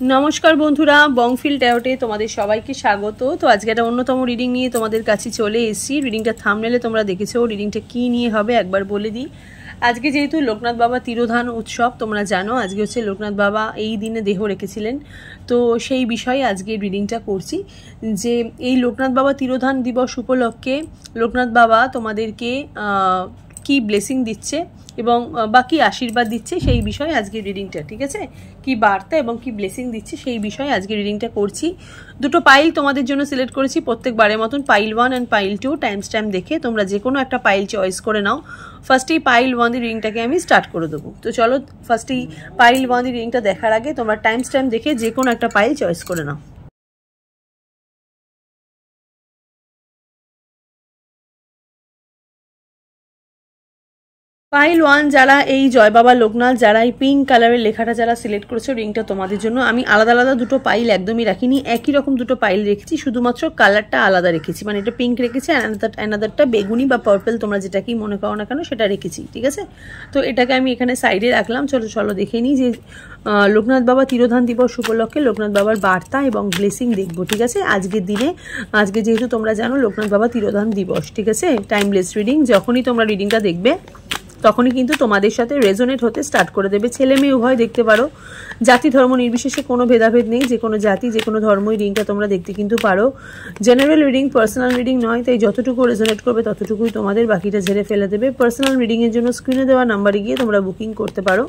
নমস্কার বন্ধুরা, বংফিল ট্যারোটে তোমাদের সবাইকে স্বাগত। তো আজকে একটা অন্যতম রিডিং নিয়ে তোমাদের কাছে চলে এসেছি। রিডিংটা থাম্বনেলে তোমরা দেখেছো। রিডিংটা কি নিয়ে হবে একবার বলে দিই। আজকে যেহেতু লোকনাথ বাবা তিরোধান উৎসব, তোমরা জানো আজকে হচ্ছে লোকনাথ বাবা এই দিনে দেহ রেখেছিলেন। তো সেই বিষয়ে আজকে রিডিংটা করছি যে এই লোকনাথ বাবা তিরোধান দিবস উপলক্ষে লোকনাথ বাবা তোমাদেরকে কি ব্লেসিং দিচ্ছে এবং বাকি আশীর্বাদ দিচ্ছে সেই বিষয়ে আজকে রিডিংটা, ঠিক আছে? কি বার্তা এবং কি ব্লেসিং দিচ্ছে সেই বিষয়ে আজকে রিডিংটা করছি। দুটো পাইল তোমাদের জন্য সিলেক্ট করেছি প্রত্যেকবারের মতন, file 1 and file 2। Time stamp দেখে তোমরা যে কোনো একটা পাইল চয়েস করে নাও। ফার্স্টেই পাইল 1 দিয়ে রিডিংটাকে আমি স্টার্ট করে দেবো। তো চলো, ফার্স্টেই পাইল 1 দিয়ে রিডিংটা দেখার আগে তোমরা টাইম স্ট্যাম্প দেখে যে কোনো একটা পাইল চয়েস করে নাও। পাইল 1 যারা এই জয় বাবা লোকনাথ, যারা এই পিঙ্ক কালারের লেখাটা যারা সিলেক্ট করেছো, রিংটা তোমাদের জন্য। আমি আলাদা আলাদা দুটো পাইল একদমই রাখিনি, একই রকম দুটো পাইল রেখেছি, শুধুমাত্র কালারটা আলাদা রেখেছি। মানে এটা পিঙ্ক রেখেছি, অ্যানাদারটা বেগুনি বা পার্পল, তোমরা যেটাকেই মনে করো না কেন সেটা রেখেছি, ঠিক আছে? তো এটাকে আমি এখানে সাইডে রাখলাম। চলো চলো দেখে নিই যে লোকনাথ বাবা তিরোধান দিবস উপলক্ষে লোকনাথ বাবার বার্তা এবং ব্লেসিং দেখবো, ঠিক আছে? আজকের দিনে, আজকে যেহেতু তোমরা জানো লোকনাথ বাবা তিরোধান দিবস, ঠিক আছে? Timeless reading. যখনই তোমরা রিডিংটা দেখবে তখনই কিন্তু তোমাদের সাথে রেজোনেট হতে স্টার্ট করে দেবে। ছেলে মেয়ে উভয় দেখতে পারো, জাতি ধর্ম নির্বিশেষে কোনো ভেদাভেদ নেই। যে কোনো জাতি, যে কোনো ধর্মই রিডিংটা তোমরা দেখতে কিন্তু পারো। জেনারেল রিডিং, পার্সোনাল রিডিং নয়, তাই যতটুকু রেজোনেট করবে ততটুকুই তোমাদের, বাকিটা ঝেড়ে ফেলে দেবে। পার্সোনাল রিডিংয়ের জন্য স্ক্রিনে দেওয়া নাম্বারে গিয়ে তোমরা বুকিং করতে পারো,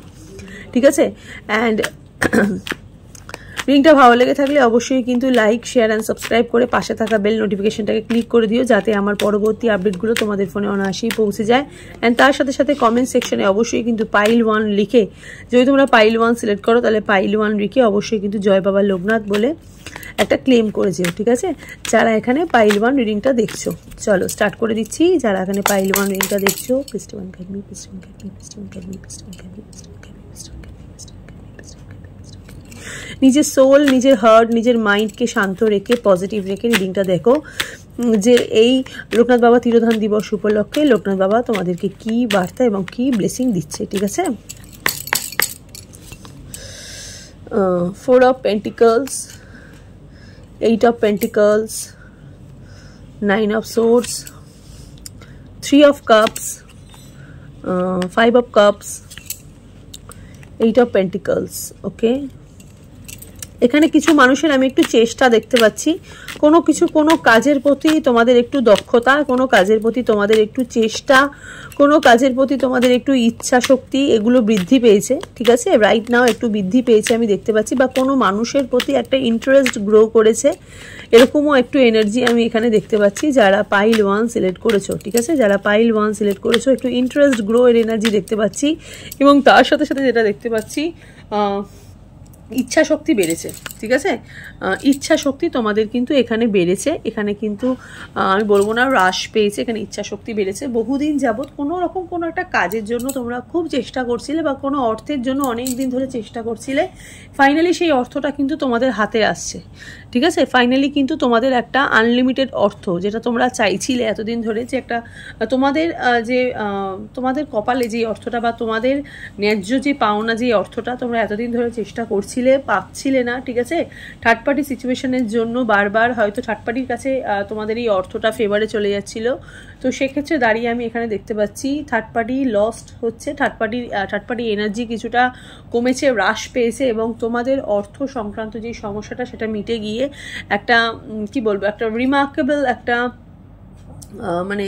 ঠিক আছে? অ্যান্ড রিডিংটা ভালো লেগে থাকলে অবশ্যই কিন্তু লাইক, শেয়ার অ্যান্ড সাবস্ক্রাইব করে পাশে থাকা বেল নোটিফিকেশনটাকে ক্লিক করে দিও, যাতে আমার পরবর্তী আপডেটগুলো তোমাদের ফোনে অনায়াসেই পৌঁছে যায়। অ্যান্ড তার সাথে সাথে কমেন্ট সেকশনে অবশ্যই কিন্তু পাইল 1 লিখে, যদি তোমরা পাইল 1 সিলেক্ট করো তাহলে পাইল 1 লিখে অবশ্যই কিন্তু জয় বাবা লোকনাথ বলে একটা ক্লেম করে যেও, ঠিক আছে? যারা এখানে পাইল 1 রিডিংটা দেখছো, চলো স্টার্ট করে দিচ্ছি। যারা এখানে পাইল 1 রিডিংটা দেখছো, নিজের সোল, নিজের হার্ট, নিজের মাইন্ডকে শান্ত রেখে, পজিটিভ রেখে রিডিংটা দেখো যে এই লোকনাথ বাবা তিরোধান দিবস উপলক্ষে লোকনাথ বাবা তোমাদেরকে কি বার্তা এবং কি ব্লেসিং দিচ্ছে, ঠিক আছে? 4 of Pentacles, 8 of Pentacles, 9 of Swords, 3 of Cups, 5 of Cups, 8 of Pentacles, ওকে? এখানে কিছু মানুষের আমি একটু চেষ্টা দেখতে পাচ্ছি, কোনো কাজের প্রতি তোমাদের একটু দক্ষতা, কোনো কাজের প্রতি তোমাদের একটু চেষ্টা, কোনো কাজের প্রতি তোমাদের একটু ইচ্ছা শক্তি, এগুলো বৃদ্ধি পেয়েছে, ঠিক আছে? রাইট নাও একটু বৃদ্ধি পেয়েছে আমি দেখতে পাচ্ছি, বা কোনো মানুষের প্রতি একটা ইন্টারেস্ট গ্রো করেছে, এরকমও একটু এনার্জি আমি এখানে দেখতে পাচ্ছি। যারা পাইল 1 সিলেক্ট করেছো, ঠিক আছে? যারা পাইল 1 সিলেক্ট করেছো, একটু ইন্টারেস্ট গ্রো এর এনার্জি দেখতে পাচ্ছি। এবং তার সাথে সাথে যেটা দেখতে পাচ্ছি, ইচ্ছা শক্তি বেড়েছে, ঠিক আছে? ইচ্ছা শক্তি তোমাদের কিন্তু এখানে বেড়েছে। এখানে কিন্তু আমি বলবো না হ্রাস পেয়েছে, এখানে ইচ্ছা শক্তি বেড়েছে। বহুদিন যাবৎ কোনো রকম কোনো একটা কাজের জন্য তোমরা খুব চেষ্টা করছিলে, বা কোনো অর্থের জন্য অনেক দিন ধরে চেষ্টা করছিলে। ফাইনালি সেই অর্থটা কিন্তু তোমাদের হাতে আসছে, ঠিক আছে? ফাইনালি কিন্তু তোমাদের একটা আনলিমিটেড অর্থ, যেটা তোমরা চাইছিলে এতদিন ধরে, যে একটা তোমাদের যে তোমাদের কপালে যে অর্থটা, বা তোমাদের ন্যায্য যে পাওনা যে অর্থটা তোমরা এতদিন ধরে চেষ্টা করছিলে, পাচ্ছিলে না, ঠিক আছে? থার্ড পার্টি সিচুয়েশনের জন্য বারবার হয়তো থার্ড পার্টির কাছে তোমাদের এই অর্থটা ফেভারে চলে যাচ্ছিল। তো সেক্ষেত্রে দাঁড়িয়ে আমি এখানে দেখতে পাচ্ছি থার্ড পার্টি লস্ট হচ্ছে, থার্ড পার্টি এনার্জি কিছুটা কমেছে, হ্রাস পেয়েছে, এবং তোমাদের অর্থ সংক্রান্ত যে সমস্যাটা সেটা মিটে গিয়ে একটা কি বলবো, একটা রিমার্কেবল একটা মানে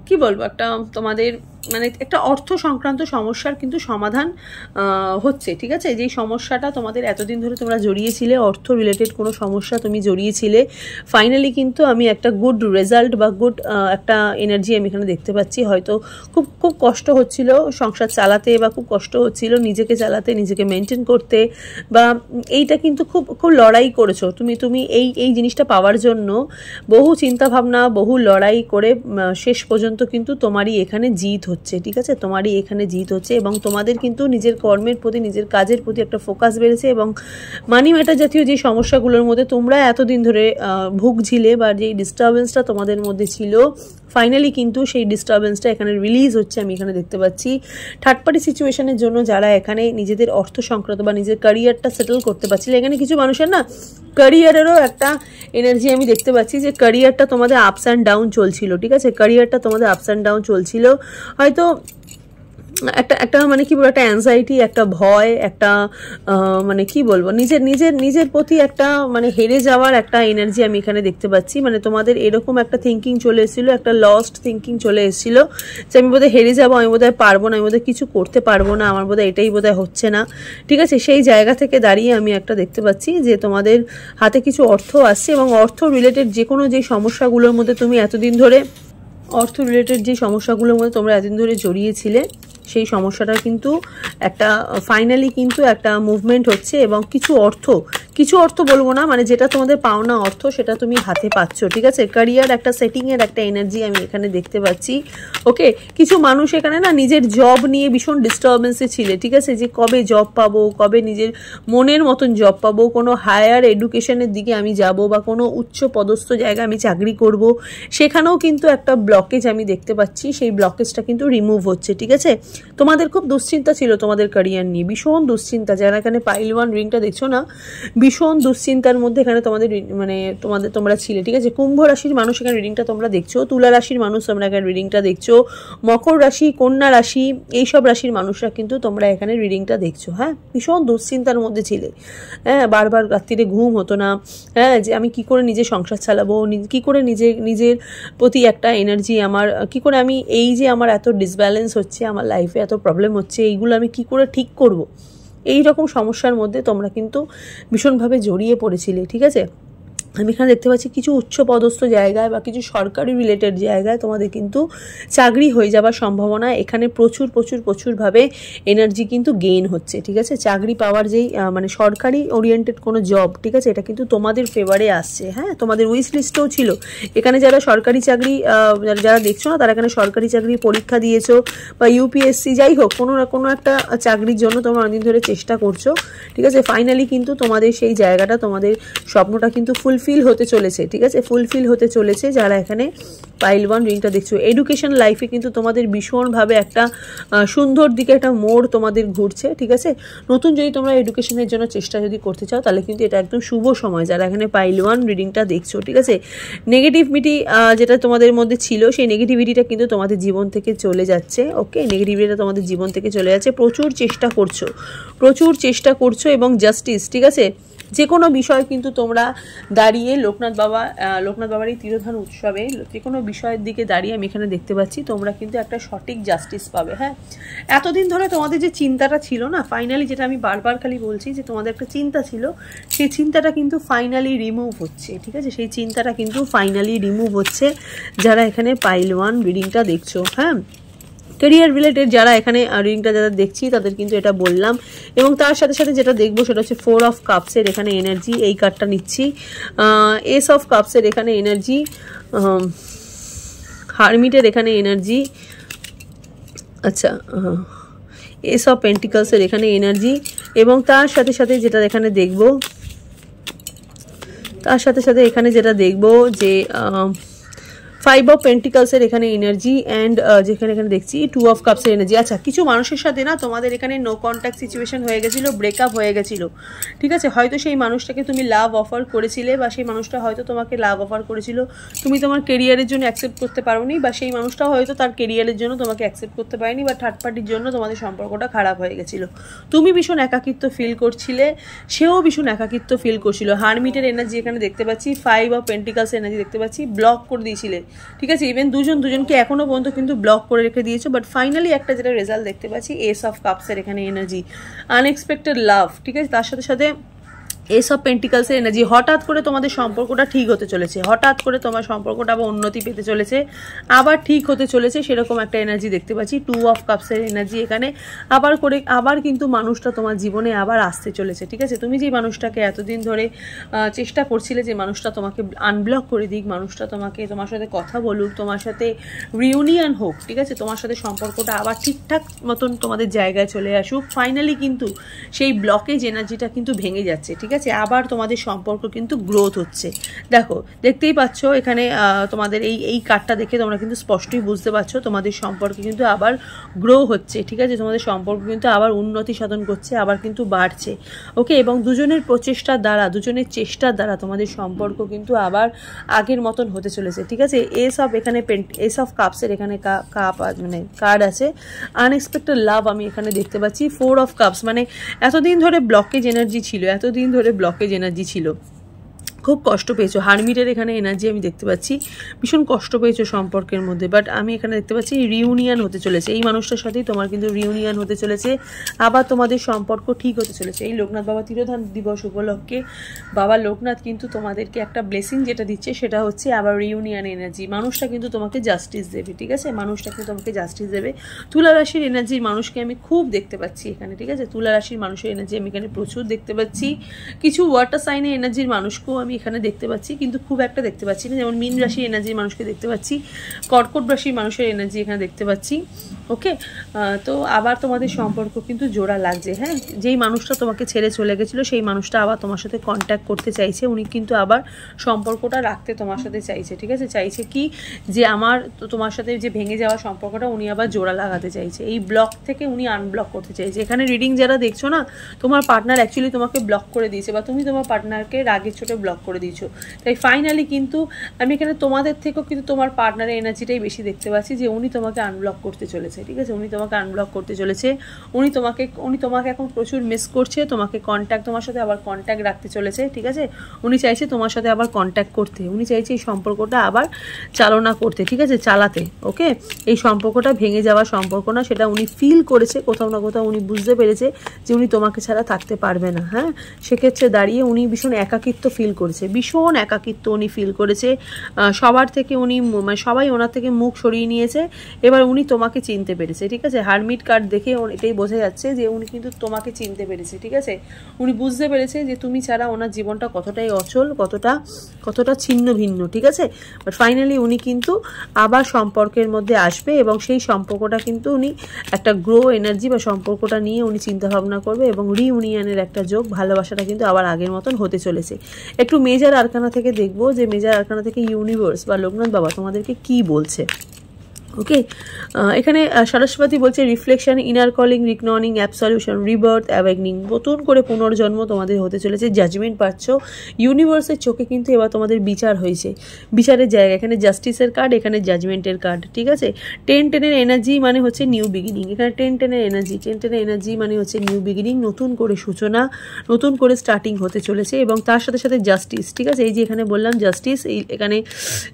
কি বলবো, একটা তোমাদের মানে একটা অর্থ সংক্রান্ত সমস্যার কিন্তু সমাধান হচ্ছে, ঠিক আছে? যেই সমস্যাটা তোমাদের এতদিন ধরে তোমরা জড়িয়েছিলে, অর্থ রিলেটেড কোনো সমস্যা তুমি জড়িয়েছিলে, ফাইনালি কিন্তু আমি একটা গুড রেজাল্ট বা গুড একটা এনার্জি আমি এখানে দেখতে পাচ্ছি। হয়তো খুব খুব কষ্ট হচ্ছিল সংসার চালাতে, বা খুব কষ্ট হচ্ছিল নিজেকে চালাতে, নিজেকে মেনটেন করতে, বা এইটা কিন্তু খুব খুব লড়াই করেছো তুমি এই জিনিসটা পাওয়ার জন্য। বহু চিন্তা ভাবনা, বহু লড়াই করে শেষ পর্যন্ত কিন্তু তোমারই এখানে জিত হচ্ছে, ঠিক আছে, তোমারই এখানে জিত হচ্ছে এবং তোমাদের কিন্তু নিজের কর্মের প্রতি, নিজের কাজের প্রতি একটা ফোকাস বেড়েছে এবং মানি ম্যাটার জাতীয় যে সমস্যাগুলোর মধ্যে তোমরা এতদিন ধরে ভুগছিলে বা যেই ডিস্টারবেন্সটা তোমাদের মধ্যে ছিল, ফাইনালি কিন্তু সেই ডিস্টারবেন্সটা এখানে রিলিজ হচ্ছে, আমি এখানে দেখতে পাচ্ছি। থার্ড পার্টি সিচুয়েশনের জন্য যারা এখানে নিজেদের অর্থ সংক্রান্ত বা নিজের ক্যারিয়ারটা সেটেল করতে পারছিল, এখানে কিছু মানুষের না ক্যারিয়ারেরও একটা এনার্জি আমি দেখতে পাচ্ছি যে ক্যারিয়ারটা তোমাদের আপস অ্যান্ড ডাউন চলছিল, ঠিক আছে, ক্যারিয়ারটা তোমাদের আপস অ্যান্ড ডাউন চলছিল, হয়তো একটা মানে কি বলবো, একটা অ্যাংজাইটি, একটা ভয়, একটা মানে কি বলবো, নিজের প্রতি একটা মানে হেরে যাওয়ার একটা এনার্জি আমি এখানে দেখতে পাচ্ছি। মানে তোমাদের এরকম একটা থিঙ্কিং চলে এসেছিলো, একটা লস্ট থিঙ্কিং চলে এসেছিলো যে আমি বোধহয় হেরে যাবো, আমি বোধহয় পারবো না, আমি বোধহয় কিছু করতে পারবো না, আমার বোধহয় এটাই বোধহয় হচ্ছে না, ঠিক আছে। সেই জায়গা থেকে দাঁড়িয়ে আমি একটা দেখতে পাচ্ছি যে তোমাদের হাতে কিছু অর্থ আসছে এবং অর্থ রিলেটেড যে কোনো যে সমস্যাগুলোর মধ্যে তুমি এতদিন ধরে, অর্থ রিলেটেড যে সমস্যাগুলোর মধ্যে তোমরা এতদিন ধরে জড়িয়েছিলে, সেই সমস্যাটা কিন্তু একটা ফাইনালি কিন্তু একটা মুভমেন্ট হচ্ছে এবং কিছু অর্থ বলবো না, মানে যেটা তোমাদের পাওনা অর্থ সেটা তুমি হাতে পাচ্ছ, ঠিক আছে। ক্যারিয়ার একটা সেটিংয়ের একটা এনার্জি আমি এখানে দেখতে পাচ্ছি। ওকে, কিছু মানুষ এখানে না নিজের জব নিয়ে ভীষণ ডিস্টারবেন্সে ছিলে, ঠিক আছে, যে কবে জব পাবো, কবে নিজের মনের মতন জব পাবো, কোনো হায়ার এডুকেশনের দিকে আমি যাব বা কোনো উচ্চ পদস্থ জায়গায় আমি চাকরি করব, সেখানেও কিন্তু একটা ব্লকেজ আমি দেখতে পাচ্ছি, সেই ব্লকেজটা কিন্তু রিমুভ হচ্ছে, ঠিক আছে। তোমাদের খুব দুশ্চিন্তা ছিল তোমাদের ক্যারিয়ার নিয়ে, ভীষণ দুশ্চিন্তা, যারা এখানে পাইল 1 রিংটা দেখছো না, ভীষণ দুশ্চিন্তার মধ্যে এখানে তোমাদের মানে তোমরা ছিলে, ঠিক আছে। কুম্ভ রাশির মানুষ এখানে রিডিংটা তোমরা দেখছো, তুলা রাশির মানুষ তোমরা এখানে রিডিংটা দেখছো, মকর রাশি, কন্যা রাশি, এইসব রাশির মানুষরা কিন্তু তোমরা এখানে রিডিংটা দেখছো। হ্যাঁ, ভীষণ দুশ্চিন্তার মধ্যে ছিলে, হ্যাঁ, বারবার রাত্রিরে ঘুম হতো না, হ্যাঁ, যে আমি কি করে নিজের সংসার চালাবো, কি করে নিজের প্রতি একটা এনার্জি আমার, কি করে আমি এই যে আমার এত ডিসব্যালেন্স হচ্ছে, আমার লাইফে এত প্রবলেম হচ্ছে, এইগুলো আমি কি করে ঠিক করব, এই রকম সমস্যার মধ্যে তোমরা কিন্তু ভীষণভাবে জড়িয়ে পড়েছিলে, ঠিক আছে। আমি এখানে দেখতে পাচ্ছি কিছু উচ্চ পদস্থ জায়গায় বা কিছু সরকারি রিলেটেড জায়গায় তোমাদের কিন্তু চাকরি হয়ে যাওয়ার সম্ভাবনা এখানে প্রচুরভাবে এনার্জি কিন্তু গেইন হচ্ছে, ঠিক আছে। চাকরি পাওয়ার যেই মানে সরকারি ওরিয়েন্টেড কোনো জব, ঠিক আছে, এটা কিন্তু তোমাদের ফেভারে আসছে। হ্যাঁ, তোমাদের উইশ লিস্টেও ছিল এখানে, যারা সরকারি চাকরি যারা দেখছো না, তারা এখানে সরকারি চাকরি পরীক্ষা দিয়েছো বা ইউপিএসসি, যাই হোক, কোনো না কোনো একটা চাকরির জন্য তোমরা অনেকদিন ধরে চেষ্টা করছো, ঠিক আছে। ফাইনালি কিন্তু তোমাদের সেই জায়গাটা, তোমাদের স্বপ্নটা কিন্তু ফুলফিল হতে চলেছে, ঠিক আছে, ফুলফিল হতে চলেছে। যারা এখানে পাইল 1 রিংটা দেখছো, এডুকেশন লাইফে কিন্তু তোমাদের ভীষণভাবে একটা সুন্দর দিকে একটা মোড় তোমাদের ঘুরছে, ঠিক আছে। নতুন যদি তোমরা এডুকেশনের জন্য চেষ্টা যদি করতে চাও, তাহলে কিন্তু এটা একদম শুভ সময়, যারা এখানে পাইল 1 রিডিংটা দেখছো, ঠিক আছে। নেগেটিভিটি যেটা তোমাদের মধ্যে ছিল, সেই নেগেটিভিটিটা কিন্তু তোমাদের জীবন থেকে চলে যাচ্ছে। ওকে, নেগেটিভিটিটা তোমাদের জীবন থেকে চলে যাচ্ছে, প্রচুর চেষ্টা করছো এবং জাস্টিস, ঠিক আছে, যে কোনো বিষয় কিন্তু তোমরা দাঁড়িয়ে লোকনাথ বাবার এই তিরোধান উৎসবে যে কোনো বিষয়ের দিকে দাঁড়িয়ে আমি এখানে দেখতে পাচ্ছি তোমরা কিন্তু একটা সঠিক জাস্টিস পাবে। হ্যাঁ, এতদিন ধরে তোমাদের যে চিন্তাটা ছিল না, ফাইনালি, যেটা আমি বারবার খালি বলছি যে তোমাদের একটা চিন্তা ছিল, সেই চিন্তাটা কিন্তু ফাইনালি রিমুভ হচ্ছে, ঠিক আছে, সেই চিন্তাটা কিন্তু ফাইনালি রিমুভ হচ্ছে, যারা এখানে পাইল 1 রিডিংটা দেখছো। হ্যাঁ, ক্যারিয়ার রিলেটেড যারা এখানে রিডিংটা যারা দেখছি তাদের কিন্তু এটা বললাম, এবং তার সাথে সাথে যেটা দেখবো সেটা হচ্ছে 4 অফ কাপসের এখানে এনার্জি, এই কার্ডটা নিচ্ছি, এস অফ কাপসের এখানে এনার্জি, হারমিটের এখানে এনার্জি, আচ্ছা, এস অফ পেন্টিকলসের এখানে এনার্জি, এবং তার সাথে সাথে যেটা এখানে দেখবো, এখানে যেটা দেখবো যে 5 অফ পেন্টিকলসের এখানে এনার্জি, অ্যান্ড যেখানে এখানে দেখছি 2 অফ কাপসের এনার্জি। আচ্ছা, কিছু মানুষের সাথে না তোমাদের এখানে নো কন্ট্যাক্ট সিচুয়েশন হয়ে গেছিলো, ব্রেকআপ হয়ে গেছিলো, ঠিক আছে। হয়তো সেই মানুষটাকে তুমি লাভ অফার করেছিলে, বা সেই মানুষটা হয়তো তোমাকে লাভ অফার করেছিল, তুমি তোমার কেরিয়ারের জন্য অ্যাকসেপ্ট করতে পারোনি, বা সেই মানুষটা হয়তো তার কেরিয়ারের জন্য তোমাকে অ্যাকসেপ্ট করতে পারেনি, বা থার্ড পার্টির জন্য তোমাদের সম্পর্কটা খারাপ হয়ে গেছিলো। তুমি ভীষণ একাকিত্ব ফিল করছিলে, সেও ভীষণ একাকিত্ব ফিল করছিল। হারমিটের এনার্জি এখানে দেখতে পাচ্ছি, 5 অফ পেন্টিকলসের এনার্জি দেখতে পাচ্ছি, ব্লক করে দিয়েছিলে, ঠিক আছে। ইভেন দুজনকে এখনো পর্যন্ত কিন্তু ব্লক করে রেখে দিয়েছো, বাট ফাইনালি একটা যেটা রেজাল্ট দেখতে পাচ্ছি, এস অফ কাপসের এখানে এনার্জি, আনএক্সপেক্টেড লাভ, ঠিক আছে। তার সাথে সাথে এস অফ পেন্টিকালসের এনার্জি, হঠাৎ করে তোমাদের সম্পর্কটা ঠিক হতে চলেছে, হঠাৎ করে তোমার সম্পর্কটা আবার উন্নতি পেতে চলেছে, আবার ঠিক হতে চলেছে, সেরকম একটা এনার্জি দেখতে পাচ্ছি। 2 অফ কাপসের এনার্জি এখানে আবার কিন্তু মানুষটা তোমার জীবনে আবার আসতে চলেছে, ঠিক আছে। তুমি যে মানুষটাকে এতদিন ধরে চেষ্টা করছিলে যে মানুষটা তোমাকে আনব্লক করে দিক, মানুষটা তোমার সাথে কথা বলুক, তোমার সাথে রিউনিয়ন হোক, ঠিক আছে, তোমার সাথে সম্পর্কটা আবার ঠিকঠাক মতন তোমাদের জায়গায় চলে আসুক, ফাইনালি কিন্তু সেই ব্লকেজ এনার্জিটা কিন্তু ভেঙে যাচ্ছে, ঠিক আছে। আবার তোমাদের সম্পর্ক কিন্তু গ্রোথ হচ্ছে। দেখো, দেখতেই পাচ্ছ এখানে তোমাদের এই কার্ডটা দেখে তোমরা কিন্তু স্পষ্টই বুঝতে পারছো তোমাদের সম্পর্ক কিন্তু আবার গ্রো হচ্ছে, ঠিক আছে। তোমাদের সম্পর্ক কিন্তু আবার উন্নতি সাধন করছে, আবার কিন্তু বাড়ছে, ওকে। এবং দুজনের প্রচেষ্টার দ্বারা, দুজনের চেষ্টার দ্বারা তোমাদের সম্পর্ক কিন্তু আবার আগের মতন হতে চলেছে, ঠিক আছে। এস অফ কাপসের এখানে কাপ মানে কার্ড আছে। আনএক্সপেক্টেড লাভ আমি এখানে দেখতে পাচ্ছি। 4 অফ কাপস মানে এতদিন ধরে ব্লকেজ এনার্জি ছিল, খুব কষ্ট পেয়েছো। হারমিটের এখানে এনার্জি আমি দেখতে পাচ্ছি, ভীষণ কষ্ট পেয়েছো সম্পর্কের মধ্যে, বাট আমি এখানে দেখতে পাচ্ছি রিউনিয়ন হতে চলেছে। এই মানুষটার সাথেই তোমার কিন্তু রিউনিয়ন হতে চলেছে, আবার তোমাদের সম্পর্ক ঠিক হতে চলেছে। এই লোকনাথ বাবা তিরোধান দিবস উপলক্ষে বাবা লোকনাথ কিন্তু তোমাদেরকে একটা ব্লেসিং যেটা দিচ্ছে সেটা হচ্ছে আবার রিউনিয়ন এনার্জি। মানুষটা কিন্তু তোমাকে জাস্টিস দেবে, ঠিক আছে, মানুষটা কিন্তু তোমাকে জাস্টিস দেবে। তুলা রাশির এনার্জির মানুষকে আমি খুব দেখতে পাচ্ছি এখানে, ঠিক আছে। তুলা রাশির মানুষের এনার্জি আমি এখানে প্রচুর দেখতে পাচ্ছি। কিছু ওয়াটার সাইনের এনার্জির মানুষকেও আমি এখানে দেখতে পাচ্ছি, কিন্তু খুব একটা দেখতে পাচ্ছি না। যেমন মীন রাশির এনার্জির মানুষকে দেখতে পাচ্ছি, কর্কট রাশির মানুষের এনার্জি এখানে দেখতে পাচ্ছি, ওকে। তো আবার তোমাদের সম্পর্ক কিন্তু জোড়া লাগছে, হ্যাঁ। যেই মানুষটা তোমাকে ছেড়ে চলে গেছিলো সেই মানুষটা আবার তোমার সাথে কন্ট্যাক্ট করতে চাইছে, উনি কিন্তু আবার সম্পর্কটা রাখতে তোমার সাথে চাইছে, ঠিক আছে। চাইছে কি যে আমার তোমার সাথে যে ভেঙে যাওয়া সম্পর্কটা উনি আবার জোড়া লাগাতে চাইছে, এই ব্লক থেকে উনি আনব্লক করতে চাইছে। এখানে রিডিং যারা দেখছো না, তোমার পার্টনার অ্যাকচুয়ালি তোমাকে ব্লক করে দিয়েছে, বা তুমি তোমার পার্টনারকে রাগের চোটে ব্লক করে দিয়েছো। তাই ফাইনালি কিন্তু আমি এখানে তোমাদের থেকেও কিন্তু তোমার পার্টনারের এনার্জিটাই বেশি দেখতে পাচ্ছি, যে উনি তোমাকে আনব্লক করতে চলেছে, ঠিক আছে। উনি তোমাকে আনব্লক করতে চলেছে, উনি তোমাকে এখন প্রচুর মিস করছে, তোমার সাথে আবার কন্ট্যাক্ট রাখতে চলেছে, ঠিক আছে। উনি চাইছে তোমার সাথে আবার কন্ট্যাক্ট করতে, উনি চাইছে এই সম্পর্কটা আবার চালনা করতে, ঠিক আছে, চালাতে, ওকে। এই সম্পর্কটা ভেঙে যাওয়া সম্পর্ক না, সেটা উনি ফিল করেছে, কোথাও না কোথাও উনি বুঝতে পেরেছে যে উনি তোমাকে ছাড়া থাকতে পারবে না, হ্যাঁ। সেক্ষেত্রে দাঁড়িয়ে উনি ভীষণ একাকিত্ব ফিল করেছে, ভীষণ একাকিত্ব উনি ফিল করেছে। সবার থেকে উনি সবাই ওনার থেকে মুখ সরিয়ে নিয়েছে, এবার উনি তোমাকে চিনতে পেরেছে, ঠিক আছে। হারমিট কার্ড দেখে এটাই বোঝা যাচ্ছে যে উনি কিন্তু তোমাকে চিনতে পেরেছে, ঠিক আছে। উনি বুঝতে পেরেছে যে তুমি ছাড়া ওনার জীবনটা কতটাই অচল, কতটা ছিন্ন ভিন্ন, ঠিক আছে। বাট ফাইনালি উনি কিন্তু আবার সম্পর্কের মধ্যে আসবে, এবং সেই সম্পর্কটা কিন্তু উনি একটা গ্রো এনার্জি বা সম্পর্কটা নিয়ে উনি চিন্তা ভাবনা করবে, এবং রিউনিয়নের একটা যোগ, ভালোবাসাটা কিন্তু আবার আগের মতন হতে চলেছে। একটু মেজর আরকানা থেকে দেখবো যে মেজর আরকানা থেকে ইউনিভার্স বা লোকনাথ বাবা তোমাদেরকে কি বলছে, ওকে। এখানে সরস্বতী বলছে reflection, inner calling, reckoning, absolution, rebirth, awakening, নতুন করে পুনর্জন্ম তোমাদের হতে চলেছে, জাজমেন্ট পাচ্ছ। ইউনিভার্সের চোখে কিন্তু এবার তোমাদের বিচার হয়েছে, বিচারের জায়গা। এখানে জাস্টিসের কার্ড, এখানে জাজমেন্টের কার্ড, ঠিক আছে। 10-10 এনার্জি মানে হচ্ছে নিউ বিগিনিং। এখানে 10-10 এনার্জি মানে হচ্ছে নিউ বিগিনিং, নতুন করে সূচনা, নতুন করে স্টার্টিং হতে চলেছে। এবং তার সাথে সাথে জাস্টিস, ঠিক আছে। এই যে এখানে বললাম জাস্টিস, এখানে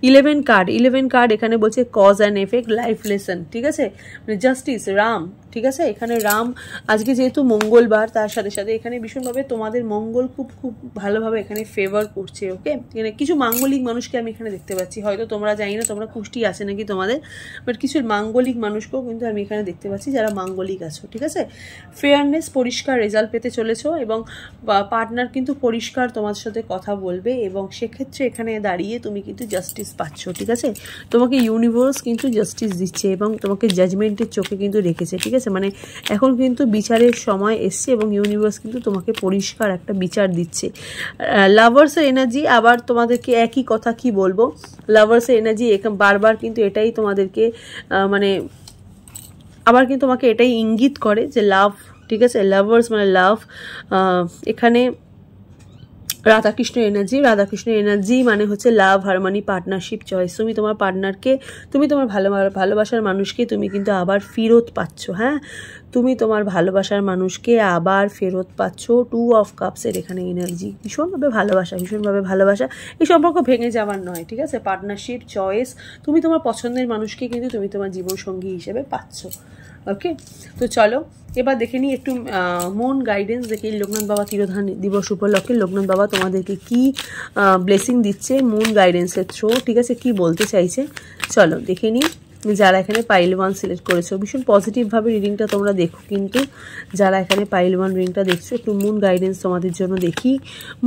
11 কার্ড এখানে বলছে cause and effect, life lesson, ঠিক আছে। মানে জাস্টিস, রাম, ঠিক আছে। এখানে রাম আজকে যেহেতু মঙ্গলবার, তার সাথে সাথে এখানে ভীষণভাবে তোমাদের মঙ্গল খুব ভালোভাবে এখানে ফেভার করছে, ওকে। এখানে কিছু মাঙ্গলিক মানুষকে আমি এখানে দেখতে পাচ্ছি, হয়তো তোমরা জানি না তোমরা কুষ্টি আছে নাকি তোমাদের, বাট কিছু মাঙ্গলিক মানুষকেও কিন্তু আমি এখানে দেখতে পাচ্ছি যারা মাঙ্গলিক আছো, ঠিক আছে। ফেয়ারনেস, পরিষ্কার রেজাল্ট পেতে চলেছো, এবং পার্টনার কিন্তু পরিষ্কার তোমার সাথে কথা বলবে, এবং সেক্ষেত্রে এখানে দাঁড়িয়ে তুমি কিন্তু জাস্টিস পাচ্ছ, ঠিক আছে। তোমাকে ইউনিভার্স কিন্তু জাস্টিস দিচ্ছে, এবং তোমাকে জাজমেন্টের চোখে কিন্তু রেখেছে, ঠিক আছে। মানে এখন কিন্তু বিচারের সময় এসছে, এবং ইউনিভার্স কিন্তু তোমাকে পরিষ্কার একটা বিচার দিচ্ছে। লাভার্সের এনার্জি আবার তোমাদেরকে একই কথা কি বলবো, লাভার্সের এনার্জি বারবার কিন্তু এটাই তোমাদেরকে মানে আবার কিন্তু তোমাকে এটাই ইঙ্গিত করে যে লাভ, ঠিক আছে। লাভার্স মানে লাভ। এখানে রাধাকৃষ্ণ এনার্জি মানে হচ্ছে লাভ, হারমনি, পার্টনারশিপ, চয়েস। তুমি তোমার পার্টনারকে, তুমি তোমার ভালোবাসার মানুষকে তুমি কিন্তু আবার ফেরত পাচ্ছ, হ্যাঁ। তুমি তোমার ভালোবাসার মানুষকে আবার ফেরত পাচ্ছ। 2 অফ কাপসের এখানে এনার্জি, ভীষণভাবে ভালোবাসা। এই সম্পর্ক ভেঙে যাওয়ার নয়, ঠিক আছে। পার্টনারশিপ, চয়েস, তুমি তোমার পছন্দের মানুষকে কিন্তু তুমি তোমার জীবনসঙ্গী হিসেবে পাচ্ছ। ওকে, তো চলো এবার দেখে নিই একটু মুন গাইডেন্স দেখি লোকনাথ বাবা তিরোধান দিবস উপলক্ষে লোকনাথ বাবা তোমাদেরকে কি ব্লেসিং দিচ্ছে মুন গাইডেন্সের থ্রু, ঠিক আছে, কি বলতে চাইছে চলো দেখে নিই। যারা এখানে পাইল 1 সিলেক্ট করেছো ভীষণ পজিটিভভাবে রিডিংটা তোমরা দেখো, কিন্তু যারা এখানে পাইল 1 রিডিংটা দেখছো একটু মুন গাইডেন্স তোমাদের জন্য দেখি।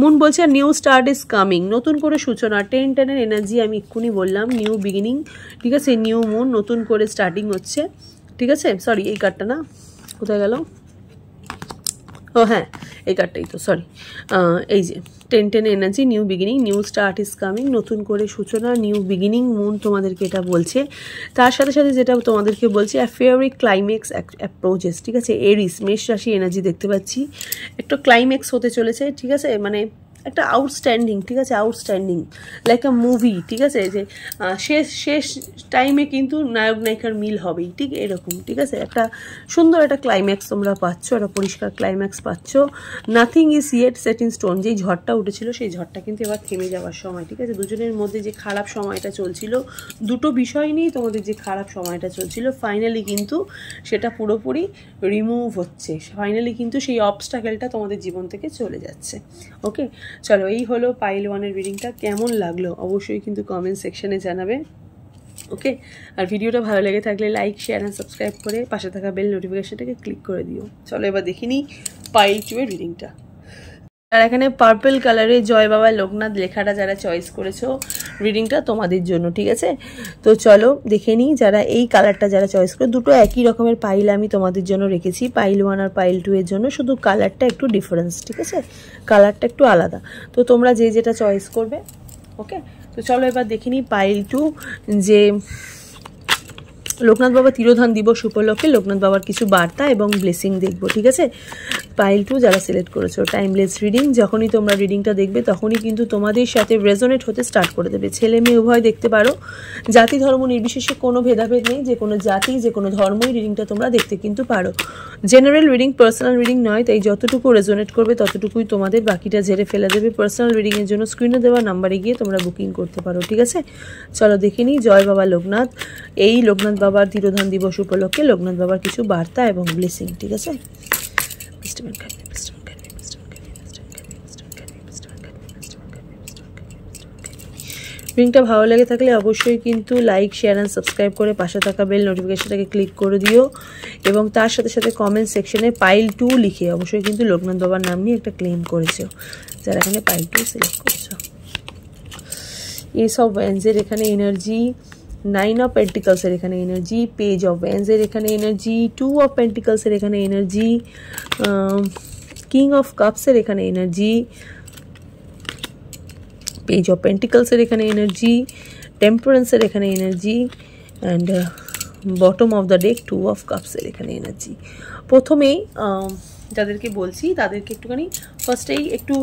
মুন বলছে নিউ স্টার্ট ইজ কামিং, নতুন করে সূচনা, 10-10 এনার্জি আমি এক্ষুনি বললাম, নিউ বিগিনিং, ঠিক আছে, নিউ মুন, নতুন করে স্টার্টিং হচ্ছে, ঠিক আছে। সরি এই কার্ডটা না, কোথায় গেল, ও হ্যাঁ এই কার্ডটাই তো, সরি, এই যে 10-10 energy, new beginning, new start is coming, নতুন করে সূচনা, নিউ বিগিনিং, মুন তোমাদেরকে এটা বলছে। তার সাথে সাথে যেটা তোমাদেরকে বলছে ফেয়ারি ক্লাইম্যাক্স অ্যাপ্রোচেস, ঠিক আছে, এরিস মেষ রাশি এনার্জি দেখতে পাচ্ছি, একটু ক্লাইম্যাক্স হতে চলেছে, ঠিক আছে, মানে একটা আউটস্ট্যান্ডিং, ঠিক আছে, আউটস্ট্যান্ডিং লাইক আ মুভি, ঠিক আছে, যে শেষ টাইমে কিন্তু নায়ক নায়িকার মিল হবেই, ঠিক এরকম, ঠিক আছে, একটা সুন্দর একটা ক্লাইম্যাক্স তোমরা পাচ্ছ, একটা পরিষ্কার ক্লাইম্যাক্স পাচ্ছ। Nothing is yet set in stone, যেই ঝড়টা উঠেছিল সেই ঝড়টা কিন্তু এবার থেমে যাওয়ার সময়, ঠিক আছে, দুজনের মধ্যে যে খারাপ সময়টা চলছিল, দুটো বিষয় নিয়েই তোমাদের যে খারাপ সময়টা চলছিল ফাইনালি কিন্তু সেটা পুরোপুরি রিমুভ হচ্ছে, ফাইনালি কিন্তু সেই অবস্টাকেলটা তোমাদের জীবন থেকে চলে যাচ্ছে। ওকে, চলো এই হলো পাইল 1-এর রিডিংটা, কেমন লাগলো অবশ্যই কিন্তু কমেন্ট সেকশনে জানাবে। ওকে, আর ভিডিওটা ভালো লেগে থাকলে লাইক শেয়ার অ্যান্ড সাবস্ক্রাইব করে পাশে থাকা বেল নোটিফিকেশনটাকে ক্লিক করে দিও। চলো এবার দেখে নিই পাইল 2-এর রিডিংটা। আর এখানে পার্পল কালারে জয় বাবা লোকনাথ লেখাটা যারা চয়েস করেছো রিডিংটা তোমাদের জন্য, ঠিক আছে। তো চলো দেখে নিই যারা এই কালারটা যারা চয়েস করে, দুটো একই রকমের পাইল আমি তোমাদের জন্য রেখেছি, পাইল 1 আর পাইল 2 এর জন্য, শুধু কালারটা একটু ডিফারেন্স, ঠিক আছে, কালারটা একটু আলাদা, তো তোমরা যে যেটা চয়েস করবে। ওকে, তো চলো এবার দেখে নিই পাইল 2 যে লোকনাথ বাবা তিরোধান দিবস উপলক্ষে লোকনাথ বাবার কিছু বার্তা এবং ব্লেসিং দেখবো, ঠিক আছে। পাইল 2 যারা সিলেক্ট করেছো টাইমলেস রিডিং, যখনই তোমরা রিডিংটা দেখবে তখনই কিন্তু তোমাদের সাথে রেজোনেট হতে স্টার্ট করে দেবে, ছেলে মেয়ে উভয় দেখতে পারো, জাতি ধর্ম নির্বিশেষে কোনো ভেদাভেদ নেই, যে কোনো জাতি যে কোনো ধর্মই রিডিংটা তোমরা দেখতে কিন্তু পারো। জেনারেল রিডিং, পার্সোনাল রিডিং নয়, তাই যতটুকু রেজোনেট করবে ততটুকুই তোমাদের, বাকিটা ঝেড়ে ফেলে দেবে। পার্সোনাল রিডিংয়ের জন্য স্ক্রিনে দেওয়া নাম্বারে গিয়ে তোমরা বুকিং করতে পারো, ঠিক আছে। চলো দেখে নিই জয় বাবা লোকনাথ, এই লোকনাথ বাবার তিরোধান দিবস উপলক্ষে লোকনাথ বাবার কিছু বার্তা এবং ব্লেসিং, ঠিক আছে। রিডিংটা ভালো লেগে থাকলে অবশ্যই কিন্তু লাইক শেয়ার অ্যান্ড সাবস্ক্রাইব করে পাশে থাকা বেল নোটিফিকেশনটাকে ক্লিক করে দিও, এবং তার সাথে সাথে কমেন্ট সেকশনে পাইল 2 লিখে অবশ্যই কিন্তু লোকনাথ বাবার নাম নিয়ে একটা ক্লেম করেছো যারা এখানে পাইল 2 সিলেক্ট করেছো। এস অফ ওয়ান্ডসের এখানে এনার্জি, 9 অফ পেন্টিকলসের এখানে এনার্জি, পেজ অফ ওয়ান্ডসের এখানে এনার্জি, 2 অফ পেন্টিকলসের এখানে এনার্জি, কিং অফ কাপসের এখানে এনার্জি, পেজ অফ পেন্টিকলসের এখানে এনার্জি, টেম্পারেন্সের এখানে energy, and bottom of the deck 2 of কাপসের এখানে এনার্জি। প্রথমেই যাদেরকে বলছি তাদেরকে একটুখানি ফার্স্টেই একটু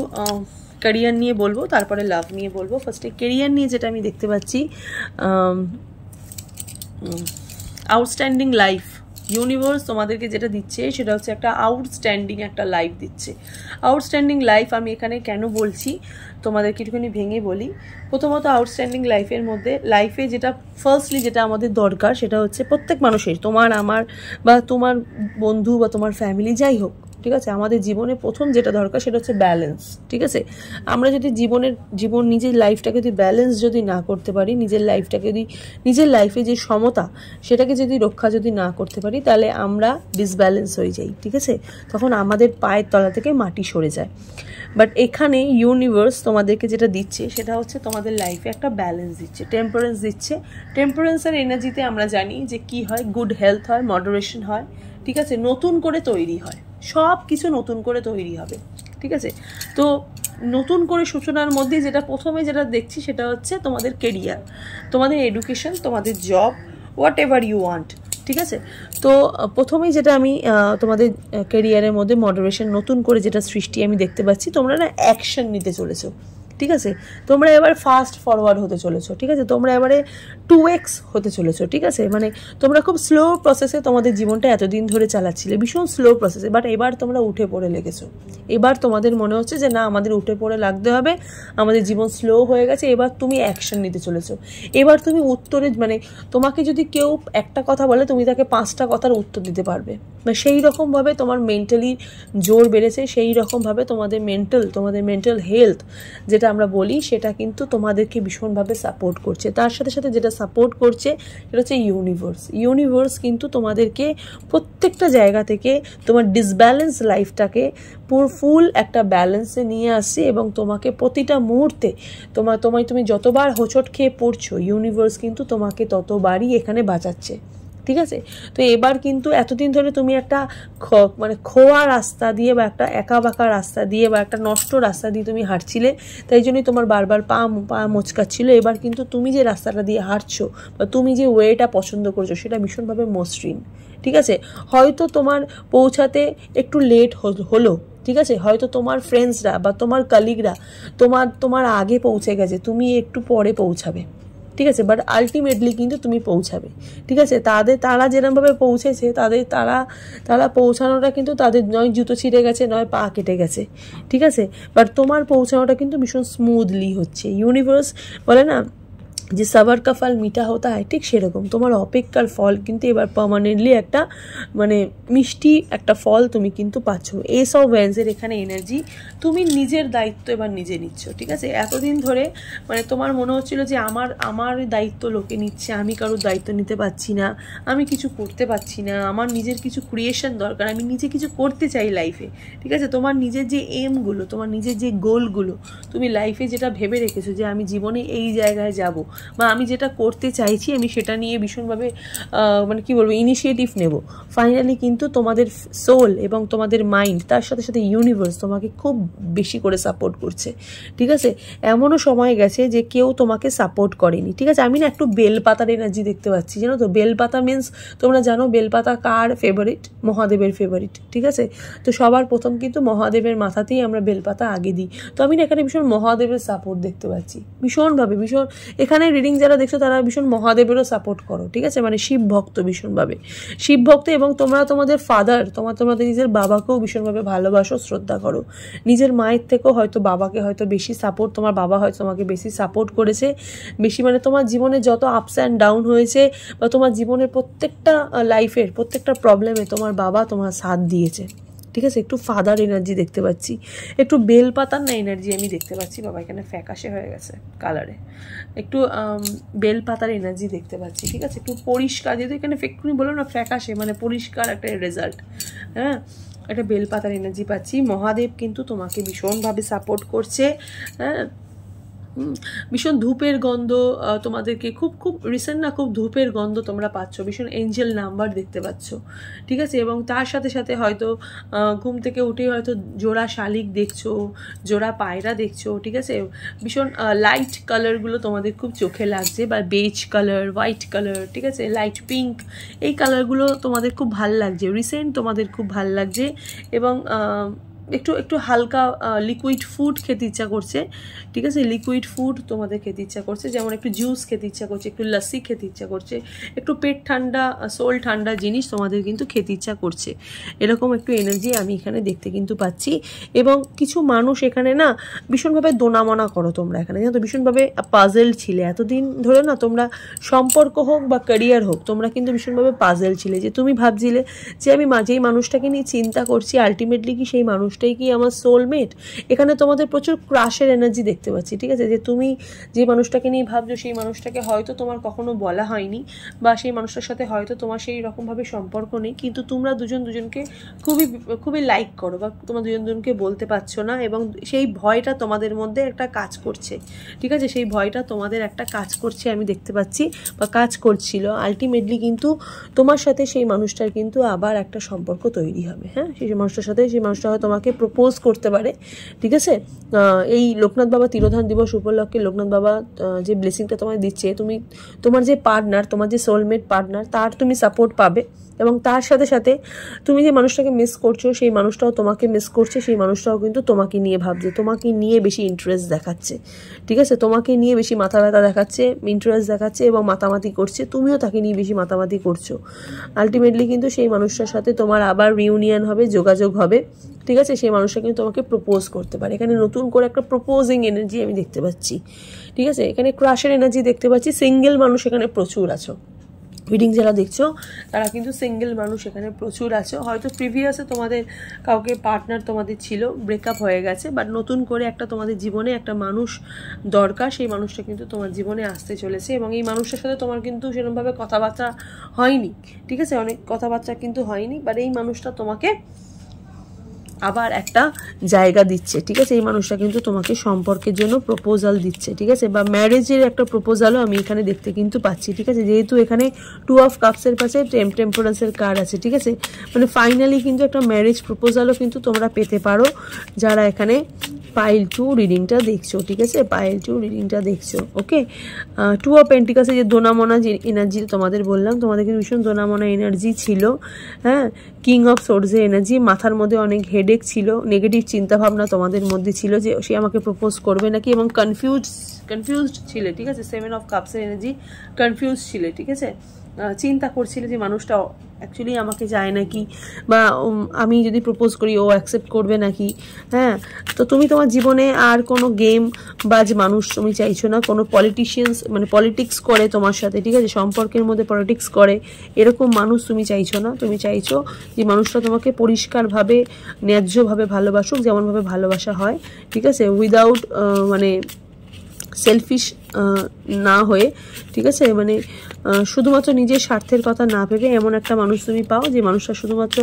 ক্যারিয়ার নিয়ে বলবো, তারপরে লাভ নিয়ে বলবো। ফার্স্টে ক্যারিয়ার নিয়ে যেটা আমি দেখতে পাচ্ছি, আউটস্ট্যান্ডিং লাইফ, ইউনিভার্স তোমাদেরকে যেটা দিচ্ছে সেটা হচ্ছে একটা আউটস্ট্যান্ডিং একটা লাইফ দিচ্ছে। আউটস্ট্যান্ডিং লাইফ আমি এখানে কেন বলছি তোমাদেরকে একটুখানি ভেঙে বলি। প্রথমত আউটস্ট্যান্ডিং লাইফের মধ্যে, লাইফে যেটা ফার্স্টলি যেটা আমাদের দরকার সেটা হচ্ছে প্রত্যেক মানুষের, তোমার আমার বা তোমার বন্ধু বা তোমার ফ্যামিলি যাই হোক, ঠিক আছে, আমাদের জীবনে প্রথম যেটা দরকার সেটা হচ্ছে ব্যালেন্স, ঠিক আছে। আমরা যদি নিজের লাইফটাকে যদি ব্যালেন্স যদি না করতে পারি, নিজের লাইফে যে সমতা সেটাকে যদি রক্ষা যদি না করতে পারি, তাহলে আমরা ডিসব্যালেন্স হয়ে যাই, ঠিক আছে, তখন আমাদের পায়ের তলা থেকে মাটি সরে যায়। বাট এখানে ইউনিভার্স তোমাদেরকে যেটা দিচ্ছে সেটা হচ্ছে তোমাদের লাইফে একটা ব্যালেন্স দিচ্ছে, টেম্পারেন্স দিচ্ছে। টেম্পারেন্সের এনার্জিতে আমরা জানি যে কি হয়, গুড হেলথ হয়, মডারেশন হয়, ঠিক আছে, নতুন করে তৈরি হয়, সব কিছু নতুন করে তৈরি হবে, ঠিক আছে। তো নতুন করে সূচনার মধ্যে যেটা প্রথমে যেটা দেখছি সেটা হচ্ছে তোমাদের কেরিয়ার, তোমাদের এডুকেশন, তোমাদের job, whatever you want, ঠিক আছে। তো প্রথমেই যেটা আমি তোমাদের কেরিয়ারের মধ্যে মডারেশন, নতুন করে যেটা সৃষ্টি আমি দেখতে পাচ্ছি, তোমরা না অ্যাকশন নিতে চলেছো, ঠিক আছে, তোমরা এবার ফাস্ট ফরওয়ার্ড হতে চলেছো, ঠিক আছে, তোমরা এবারে 2x হতে চলেছো, ঠিক আছে, মানে তোমরা খুব স্লো প্রসেসে তোমাদের জীবনটা এতদিন ধরে চালাচ্ছিলে, ভীষণ স্লো প্রসেসে, বাট এবার তোমরা উঠে পড়ে লেগেছো। এবার তোমাদের মনে হচ্ছে যে না, আমাদের উঠে পড়ে লাগতে হবে, আমাদের জীবন স্লো হয়ে গেছে, এবার তুমি অ্যাকশন নিতে চলেছো। এবার তুমি উত্তরে, মানে তোমাকে যদি কেউ একটা কথা বলে, তুমি তাকে 5টা কথার উত্তর দিতে পারবে, মানে সেই রকমভাবে তোমার মেন্টালি জোর বেড়েছে, সেই রকমভাবে তোমাদের মেন্টাল হেলথ যেটা আমরা বলি, সেটা কিন্তু তোমাদেরকে ভীষণভাবে সাপোর্ট করছে। তার সাথে সাথে যেটা সাপোর্ট করছে সেটা হচ্ছে ইউনিভার্স কিন্তু তোমাদেরকে প্রত্যেকটা জায়গা থেকে তোমার ডিসব্যালেন্স লাইফটাকে পুরো ফুল একটা ব্যালেন্সে নিয়ে আসছে, এবং তোমাকে প্রতিটা মুহূর্তে তুমি যতবার হোঁচট খেয়ে পড়ছো, ইউনিভার্স কিন্তু তোমাকে ততবারই এখানে বাঁচাচ্ছে, ঠিক আছে। তো এবার কিন্তু এতদিন ধরে তুমি একটা মানে খোয়া রাস্তা দিয়ে বা একটা একা বাঁকা রাস্তা দিয়ে বা একটা নষ্ট রাস্তা দিয়ে তুমি হাঁটছিলে, তাই জন্যই তোমার বারবার পা মোচকাচ্ছিল। এবার কিন্তু তুমি যে রাস্তাটা দিয়ে হাঁটছো বা তুমি যে ওয়েটা পছন্দ করছো, সেটা ভীষণভাবে মসৃণ, ঠিক আছে। হয়তো তোমার পৌঁছাতে একটু লেট হলো, ঠিক আছে, হয়তো তোমার ফ্রেন্ডসরা বা তোমার কলিগরা তোমার আগে পৌঁছে গেছে, তুমি একটু পরে পৌঁছাবে, ঠিক আছে, বাট আলটিমেটলি কিন্তু তুমি পৌঁছাবে, ঠিক আছে। তারা যেরকমভাবে পৌঁছেছে, তারা পৌঁছানোটা কিন্তু তাদের নয় জুতো ছিঁড়ে গেছে, নয় পা কেটে গেছে, ঠিক আছে, বাট তোমার পৌঁছানোটা কিন্তু ভীষণ স্মুথলি হচ্ছে। ইউনিভার্স বলে না যে সবার কা ফল মিঠা হতা হয়, ঠিক সেরকম তোমার অপেক্ষার ফল কিন্তু এবার পার্মানেন্টলি একটা মানে মিষ্টি একটা ফল তুমি কিন্তু পাচ্ছ। এস অফ ওয়ান্ডসের এখানে এনার্জি, তুমি নিজের দায়িত্ব এবার নিজে নিচ্ছ, ঠিক আছে। এতদিন ধরে মানে তোমার মনে হচ্ছিল যে আমার দায়িত্ব লোকে নিচ্ছে, আমি কারোর দায়িত্ব নিতে পারছি না, আমি কিছু করতে পারছি না, আমার নিজের কিছু ক্রিয়েশন দরকার, আমি নিজে কিছু করতে চাই লাইফে, ঠিক আছে। তোমার নিজের যে এমগুলো, তোমার নিজের যে গোলগুলো, তুমি লাইফে যেটা ভেবে রেখেছো যে আমি জীবনে এই জায়গায় যাব, বা আমি যেটা করতে চাইছি, আমি সেটা নিয়ে ভীষণভাবে মানে কি বলবো, ইনিশিয়েটিভ নেব, ফাইনালি কিন্তু তোমাদের সোল এবং তোমাদের মাইন্ড, তার সাথে সাথে ইউনিভার্স তোমাকে খুব বেশি করে সাপোর্ট করছে, ঠিক আছে। এমনও সময় গেছে যে কেউ তোমাকে সাপোর্ট করেনি, ঠিক আছে। আমি না একটু বেলপাতার এনার্জি দেখতে পাচ্ছি, জানো তো, বেলপাতা মিনস তোমরা জানো বেলপাতা কার ফেভারিট? মহাদেবের ফেভারিট, ঠিক আছে। তো সবার প্রথম কিন্তু মহাদেবের মাথাতেই আমরা বেলপাতা আগে দিই। তো আমি না এখানে ভীষণ মহাদেবের সাপোর্ট দেখতে পাচ্ছি, ভীষণভাবে, ভীষণ। এখানে রিডিং যারা দেখছো তারা ভীষণ মহাদেবেরও সাপোর্ট করো, ঠিক আছে, মানে শিব ভক্ত, ভীষণভাবে শিব ভক্ত, এবং তোমরা তোমাদের ফাদার, তোমাদের নিজের বাবাকেও ভীষণভাবে ভালোবাসো, শ্রদ্ধা করো। নিজের মায়ের থেকেও হয়তো বাবাকে হয়তো বেশি সাপোর্ট, তোমার বাবা হয়তো তোমাকে বেশি সাপোর্ট করেছে, বেশি, মানে তোমার জীবনে যত আপস অ্যান্ড ডাউন হয়েছে বা তোমার জীবনের প্রত্যেকটা লাইফের প্রত্যেকটা প্রবলেমে তোমার বাবা তোমার সাথ দিয়েছে, ঠিক আছে। একটু ফাদার এনার্জি দেখতে পাচ্ছি, একটু বেলপাতার না এনার্জি আমি দেখতে পাচ্ছি। বাবা এখানে ফ্যাকাশে হয়ে গেছে কালারে, একটু বেলপাতার এনার্জি দেখতে পাচ্ছি, ঠিক আছে। একটু পরিষ্কার, যেহেতু এখানে এক্ষুনি বলো না ফ্যাকাশে, মানে পরিষ্কার একটা রেজাল্ট, হ্যাঁ, একটা বেলপাতার এনার্জি পাচ্ছি। মহাদেব কিন্তু তোমাকে ভীষণভাবে সাপোর্ট করছে, হ্যাঁ, ভীষণ ধূপের গন্ধ তোমাদেরকে খুব খুব রিসেন্ট না, খুব ধূপের গন্ধ তোমরা পাচ্ছ, ভীষণ এঞ্জেল নাম্বার দেখতে পাচ্ছ, ঠিক আছে। এবং তার সাথে সাথে হয়তো ঘুম থেকে উঠে হয়তো জোড়া শালিক দেখছো, জোড়া পায়রা দেখছো, ঠিক আছে। ভীষণ লাইট কালারগুলো তোমাদের খুব চোখে লাগছে, বা বেজ কালার, হোয়াইট কালার, ঠিক আছে, লাইট পিঙ্ক, এই কালারগুলো তোমাদের খুব ভাল লাগছে, রিসেন্ট তোমাদের খুব ভাল লাগছে। এবং একটু হালকা লিকুইড ফুড খেতে ইচ্ছা করছে, ঠিক আছে, লিকুইড ফুড তোমাদের খেতে ইচ্ছা করছে, যেমন একটু জুস খেতে ইচ্ছা করছে, একটু লস্যি খেতে ইচ্ছা করছে, একটু পেট ঠান্ডা, সোল ঠান্ডা জিনিস তোমাদের কিন্তু খেতে ইচ্ছা করছে, এরকম একটু এনার্জি আমি এখানে দেখতে কিন্তু পাচ্ছি। এবং কিছু মানুষ এখানে না ভীষণভাবে দোনামনা করো তোমরা এখানে, জানো তো, ভীষণভাবে পাজেল ছিলে এতদিন ধরে না, তোমরা সম্পর্ক হোক বা ক্যারিয়ার হোক, তোমরা কিন্তু ভীষণভাবে পাজেল ছিলে, যে তুমি ভাবছিলে যে আমি যেই মানুষটাকে নিয়ে চিন্তা করছি, আলটিমেটলি কি সেই মানুষটাই কি আমার সোলমেট? এখানে তোমাদের প্রচুর ক্রাশের এনার্জি দেখতে পাচ্ছি, ঠিক আছে, যে তুমি যে মানুষটাকে নিয়ে ভাবছো, সেই মানুষটাকে হয়তো তোমার কখনো বলা হয়নি, বা সেই মানুষটার সাথে হয়তো তোমার সেই রকমভাবে সম্পর্ক নেই, কিন্তু তোমরা দুজনকে খুবই খুবই লাইক করো, বা তোমরা দুজনকে বলতে পারছো না, এবং সেই ভয়টা তোমাদের মধ্যে একটা কাজ করছে, ঠিক আছে, সেই ভয়টা তোমাদের একটা কাজ করছে আমি দেখতে পাচ্ছি, বা কাজ করছিল। আলটিমেটলি কিন্তু তোমার সাথে সেই মানুষটার কিন্তু আবার একটা সম্পর্ক তৈরি হবে, হ্যাঁ, সেই মানুষটার সাথে, সেই মানুষটা হয় তোমাকে প্রপোজ করতে পারে, ঠিক আছে। এই লোকনাথ বাবা তিরোধান দিবস উপলক্ষে লোকনাথ বাবা যে ব্লেসিংটা তোমায় দিচ্ছে, তুমি তোমার যে পার্টনার, তোমার যে সোলমেট পার্টনার, তার তুমি সাপোর্ট পাবে, এবং তার সাথে সাথে তুমি যে মানুষটাকে মিস করছো সেই মানুষটাও তোমাকে মিস করছে, সেই মানুষটাও কিন্তু তোমাকে নিয়ে ভাবছে, তোমাকে নিয়ে বেশি ইন্টারেস্ট দেখাচ্ছে, ঠিক আছে, তোমাকে নিয়ে বেশি মাথা ব্যথা দেখাচ্ছে, ইন্টারেস্ট দেখাচ্ছে এবং মাতামাতি করছে, তুমিও তাকে নিয়ে বেশি মাতামাতি করছো। আলটিমেটলি কিন্তু সেই মানুষটার সাথে তোমার আবার রিউনিয়ন হবে, যোগাযোগ হবে, ঠিক আছে, সেই মানুষটা কিন্তু তোমাকে প্রপোজ করতে পারে। এখানে নতুন করে একটা প্রপোজিং এনার্জি আমি দেখতে পাচ্ছি, ঠিক আছে, এখানে ক্রাশের এনার্জি দেখতে পাচ্ছি। সিঙ্গেল মানুষ এখানে প্রচুর আছো, রিডিং যারা দেখছো তারা কিন্তু সিঙ্গেল মানুষ এখানে প্রচুর আছো। হয়তো প্রিভিয়াসে তোমাদের কাউকে পার্টনার তোমাদের ছিল, ব্রেকআপ হয়ে গেছে, বাট নতুন করে একটা তোমাদের জীবনে একটা মানুষ দরকার, সেই মানুষটা কিন্তু তোমার জীবনে আসতে চলেছে এবং এই মানুষটার সাথে তোমার কিন্তু সেরকমভাবে কথাবার্তা হয়নি, ঠিক আছে, অনেক কথাবার্তা কিন্তু হয়নি, বাট এই মানুষটা তোমাকে আবার একটা জায়গা দিচ্ছে, ঠিক আছে, এই মানুষটা কিন্তু তোমাকে সম্পর্কের জন্য প্রপোজাল দিচ্ছে, ঠিক আছে, বা ম্যারেজের একটা প্রপোজালও আমি এখানে দেখতে কিন্তু পাচ্ছি, ঠিক আছে, যেহেতু এখানে 2 অফ কাপসের পাশে টেম্পারেন্সের কার্ড আছে, ঠিক আছে, মানে ফাইনালি কিন্তু একটা ম্যারেজ প্রপোজালও কিন্তু তোমরা পেতে পারো যারা এখানে পাইল 2 রিডিংটা দেখছো, ঠিক আছে, পাইল 2 রিডিংটা দেখছো। ওকে, 2 অফ পেন্টিকালসে যে দোনামোনা যে এনার্জি তোমাদের বললাম, তোমাদের কিন্তু ভীষণ দোনামোনা এনার্জি ছিল, হ্যাঁ, কিং অফ সোর্সের এনার্জি, মাথার মধ্যে অনেক হেডেক ছিল, নেগেটিভ চিন্তাভাবনা তোমাদের মধ্যে ছিল যে সে আমাকে প্রপোজ করবে নাকি, এবং কনফিউজড ছিলে, ঠিক আছে, 7 অফ কাপসের এনার্জি, কনফিউজ ছিলে, ঠিক আছে, চিন্তা করছিলে যে মানুষটা অ্যাকচুয়ালি আমাকে চায় নাকি, বা আমি যদি প্রপোজ করি ও অ্যাকসেপ্ট করবে নাকি, হ্যাঁ, তো তুমি তোমার জীবনে আর কোনো গেম বাজ মানুষ তুমি চাইছো না, কোনো পলিটিশিয়ানস মানে পলিটিক্স করে তোমার সাথে, ঠিক আছে, সম্পর্কের মধ্যে পলিটিক্স করে এরকম মানুষ তুমি চাইছো না, তুমি চাইছো যে মানুষটা তোমাকে পরিষ্কারভাবে ন্যায্যভাবে ভালোবাসুক, যেমনভাবে ভালোবাসা হয়, ঠিক আছে, উইদাউট মানে সেলফিশ না হয়ে, ঠিক আছে, মানে শুধুমাত্র নিজের স্বার্থের কথা না ভেবে এমন একটা মানুষ তুমি পাও যে মানুষটা শুধুমাত্র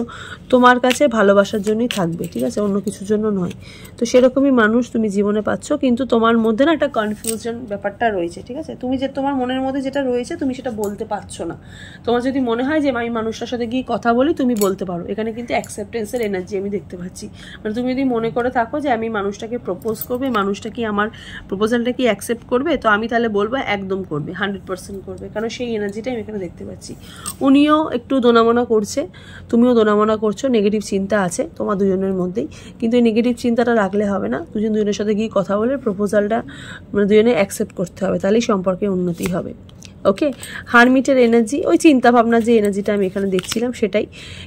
তোমার কাছে ভালোবাসার জন্যই থাকবে, ঠিক আছে, অন্য কিছুর জন্য নয়। তো সেরকমই মানুষ তুমি জীবনে পাচ্ছ, কিন্তু তোমার মধ্যে না একটা কনফিউশন ব্যাপারটা রয়েছে, ঠিক আছে, তুমি যে তোমার মনের মধ্যে যেটা রয়েছে তুমি সেটা বলতে পারছো না। তোমার যদি মনে হয় যে আমি মানুষটার সাথে গিয়ে কথা বলি, তুমি বলতে পারো, এখানে কিন্তু অ্যাকসেপ্টেন্সের এনার্জি আমি দেখতে পাচ্ছি। মানে তুমি যদি মনে করে থাকো যে আমি মানুষটাকে প্রপোজ করবে, মানুষটা কি আমার প্রপোজালটা কি অ্যাকসেপ্ট করবে, তো আমি তাহলে বলবো একদম করবে, 100% করবে, কারণ সেই এনার্জিটা আমি এখানে দেখতে পাচ্ছি। উনিও একটু দোনামোনা করছে, তুমিও দোনামোনা করছো, নেগেটিভ চিন্তা আছে তোমার দুজনের মধ্যেই, কিন্তু এই নেগেটিভ চিন্তাটা রাখলে হবে না, দুজনের সাথে গিয়ে কথা বলে প্রপোজালটা মানে দুজনে অ্যাকসেপ্ট করতে হবে, তাহলেই সম্পর্কে উন্নতি হবে। ওকে, হারমিটের এনার্জি, ওই চিন্তা ভাবনা যে এনার্জিটা আমি এখানে দেখছিলাম সেটাই।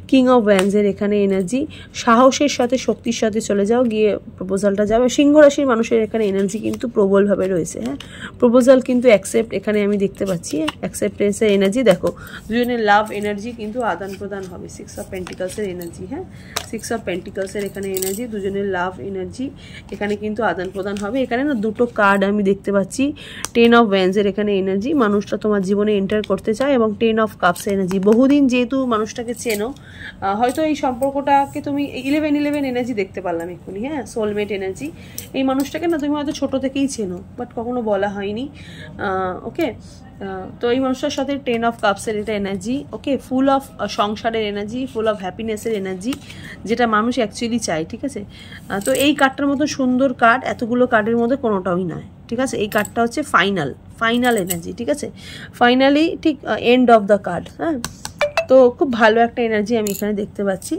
কিং অফ ওয়ান্ডসের এখানে এনার্জি, সাহসের সাথে শক্তির সাথে চলে যাও, গিয়ে প্রপোজালটা যাবে। সিংহ রাশির মানুষের এখানে এনার্জি কিন্তু প্রবলভাবে রয়েছে, হ্যাঁ, প্রপোজাল কিন্তু অ্যাকসেপ্ট এখানে আমি দেখতে পাচ্ছি, অ্যাকসেপ্টেন্সের এনার্জি। দেখো দুজনের লাভ এনার্জি কিন্তু আদান প্রদান হবে, 6 অফ পেন্টিকালসের এনার্জি, হ্যাঁ, 6 অফ পেন্টিকালসের এখানে এনার্জি, দুজনের লাভ এনার্জি এখানে কিন্তু আদান প্রদান হবে। এখানে না দুটো কার্ড আমি দেখতে পাচ্ছি, 10 অফ ওয়ান্ডসের এখানে এনার্জি, মানুষটা তোমার জীবনে এন্টার করতে চায়, এবং 10 অফ কাপস এনার্জি, বহুদিন যেহেতু মানুষটাকে চেনো, হয়তো এই সম্পর্কটাকে তুমি 11 এনার্জি দেখতে পারলাম এক্ষুনি, হ্যাঁ, সোলমেট এনার্জি, এই মানুষটাকে না তুমি হয়তো ছোট থেকেই চেনো, বাট কখনো বলা হয়নি। ওকে, তো এই মানুষটার সাথে 10 অফ কাপসের এটা এনার্জি, ওকে, ফুল অফ সংসারের এনার্জি, ফুল অফ হ্যাপিনেসের এনার্জি, যেটা মানুষ অ্যাকচুয়ালি চায়, ঠিক আছে। তো এই কার্ডটার মতো সুন্দর কার্ড এতগুলো কার্ডের মধ্যে কোনোটাই নয়, ঠিক আছে, এই কার্ডটা হচ্ছে ফাইনাল এনার্জি, ঠিক আছে, ফাইনালি ঠিক এন্ড অফ দ্য কার্ড, হ্যাঁ, তো খুব ভালো একটা এনার্জি আমি এখানে দেখতে পাচ্ছি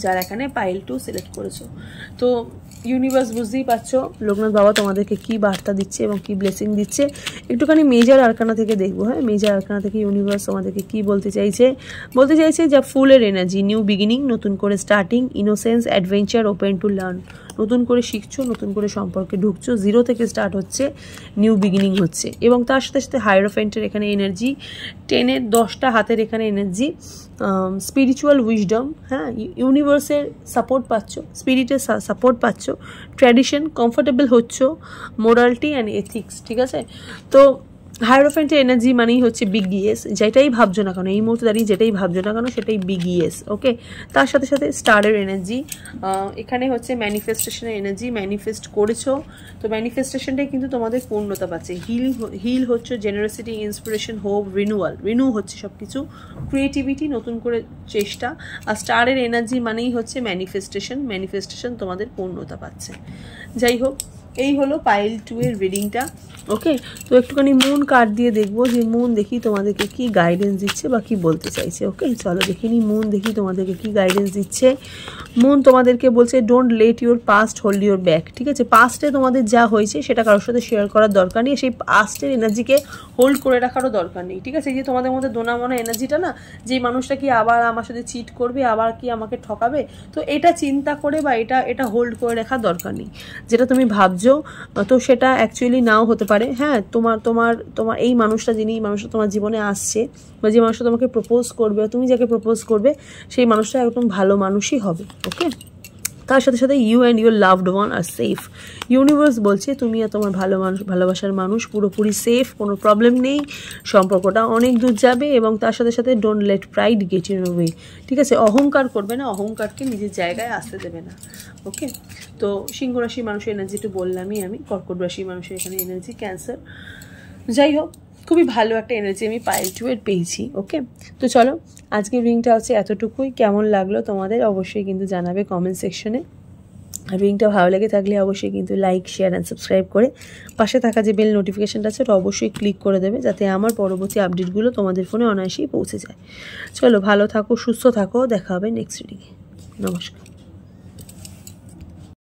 যারা এখানে পাইল 2 সিলেক্ট করেছো। তো ইউনিভার্স বুঝতেই পারছো লোকনাথ বাবা তোমাদেরকে কি বার্তা দিচ্ছে এবং কি ব্লেসিং দিচ্ছে, একটুখানি মেজর আরকানা থেকে দেখবো, হ্যাঁ, মেজর আরকানা থেকে ইউনিভার্স তোমাদেরকে কি বলতে চাইছে যা ফুলের এনার্জি, নিউ বিগিনিং, নতুন করে starting, innocence, adventure, open to learn, নতুন করে শিখছো, নতুন করে সম্পর্কে ঢুকছো, 0 থেকে স্টার্ট হচ্ছে, নিউ বিগিনিং হচ্ছে, এবং তার সাথে সাথে হায়ারোফেন্টের এখানে এনার্জি, 10-এর 10টা হাতের এখানে এনার্জি, স্পিরিচুয়াল উইজডম, হ্যাঁ, ইউনিভার্সের সাপোর্ট পাচ্ছ, স্পিরিটের সাপোর্ট পাচ্ছ, ট্র্যাডিশন, কমফোর্টেবল হচ্ছ, মোরালিটি অ্যান্ড এথিক্স, ঠিক আছে। তো হায়ারোফেন্টের এনার্জি মানেই হচ্ছে বিগ ইয়েস, যেটাই ভাবছো না কেন এই মুহূর্তে দাঁড়িয়ে যেটাই ভাবছো না কেন সেটাই বিগ ইয়েস, ওকে। তার সাথে সাথে স্টারের এনার্জি, এখানে হচ্ছে ম্যানিফেস্টেশনের এনার্জি, ম্যানিফেস্ট করেছো, তো ম্যানিফেস্টেশনটাই কিন্তু তোমাদের পূর্ণতা পাচ্ছে, হিল হচ্ছে, জেনারেসিটি, ইন্সপিরেশন, হোপ, রিনিউ হচ্ছে সব কিছু, ক্রিয়েটিভিটি, নতুন করে চেষ্টা, আর স্টারের এনার্জি মানেই হচ্ছে ম্যানিফেস্টেশন তোমাদের পূর্ণতা পাচ্ছে। যাই হোক, এই হলো পাইল 2 এর রিডিংটা। ওকে, তো একটুখানি মুন কার্ড দিয়ে দেখবো যে মুন দেখি তোমাদেরকে কি গাইডেন্স দিচ্ছে বা কি বলতে চাইছে। ওকে, চলো দেখিনি মুন দেখি তোমাদেরকে কি গাইডেন্স দিচ্ছে। মুন তোমাদেরকে বলছে don't let your past hold your back. ঠিক আছে, পাস্টে তোমাদের যা হয়েছে সেটা কারোর সাথে শেয়ার করার দরকার নেই, সেই পাস্টের এনার্জিকে হোল্ড করে রাখারও দরকার নেই। ঠিক আছে, এই যে তোমাদের মধ্যে দোনামনা এনার্জিটা না, যে মানুষটা কি আবার আমার সাথে চিট করবে, আবার কি আমাকে ঠকাবে, তো এটা চিন্তা করে বা এটা হোল্ড করে রাখার দরকার নেই। যেটা তুমি ভাবছো তো সেটা অ্যাকচুয়ালি নাও হতে পারে। হ্যাঁ, তোমার তোমার তোমার এই মানুষটা, যিনি মানুষটা তোমার জীবনে আসছে বা যে মানুষটা তোমাকে প্রপোজ করবে, তুমি যাকে প্রপোজ করবে সেই মানুষটা একদম ভালো মানুষই হবে। ওকে, তার সাথে সাথে you and your loved one are safe. Universe বলছে তুমি আর তোমার ভালোবাসার মানুষ পুরোপুরি সেফ, কোনো প্রবলেম নেই, সম্পর্কটা অনেক দূর যাবে। এবং তার সাথে সাথে don't let pride get in way. ঠিক আছে, অহংকার করবে না, অহংকারকে নিজের জায়গায় আসতে দেবে না। ওকে, তো সিংহ রাশি মানুষের এনার্জি একটু বললামই আমি। কর্কট রাশি মানুষের এখানে এনার্জি ক্যান্সার। যাই হোক, খুবই ভালো একটা এনার্জি আমি পাইল টু এর পেয়েছি। ওকে, তো চলো আজকের রিংটা হচ্ছে এতটুকুই। কেমন লাগলো তোমাদের অবশ্যই কিন্তু জানাবে কমেন্ট সেকশনে। আর রিংটা ভালো লেগে থাকলে অবশ্যই কিন্তু লাইক, শেয়ার অ্যান্ড সাবস্ক্রাইব করে পাশে থাকা যে বেল নোটিফিকেশানটা আছে ওটা অবশ্যই ক্লিক করে দেবে, যাতে আমার পরবর্তী আপডেটগুলো তোমাদের ফোনে অনায়াসেই পৌঁছে যায়। চলো ভালো থাকো, সুস্থ থাকো, দেখা হবে নেক্সট রিডিংয়ে। নমস্কার।